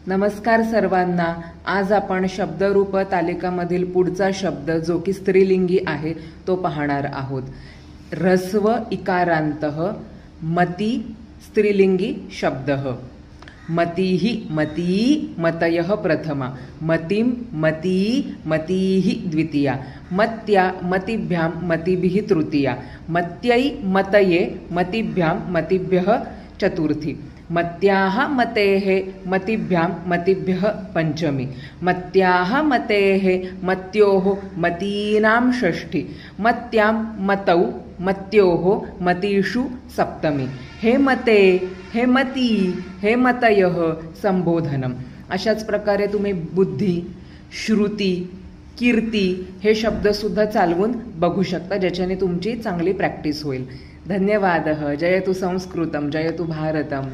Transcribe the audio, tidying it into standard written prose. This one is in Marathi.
नमस्कार सर्वांना. आज आपण शब्दरूप तालिकामधील पुढचा शब्द जो की स्त्रीलिंगी आहे तो पाहणार आहोत. ऱ्हस्व इकारांतः मती स्त्रीलिंगी शब्दः. मतीः मती मतयः प्रथमा, मतिं मती मतीः द्वितीया, मत्या मतिभ्यां मतिभिः तृतीया, मत्यै मतये मतिभ्यां मतिभ्यः चतुर्थी, मत्याः मतेः मतिभ्यां मतिभ्यः पंचमी, मत्याः मतेः मत्योः मतीनां षष्ठी, मत्यां मतौ मत्योः मतीषु सप्तमी. हे मते, हे मती, हे मतयः संबोधनम. अशाच प्रकारे तुम्ही बुद्धी, श्रुती, कीर्ती हे शब्द सुद्धा चालवून बघू शकता, ज्याच्याने तुमची चांगली प्रॅक्टिस होईल. धन्यवादः. जयतु संस्कृतम, जयतु भारतम.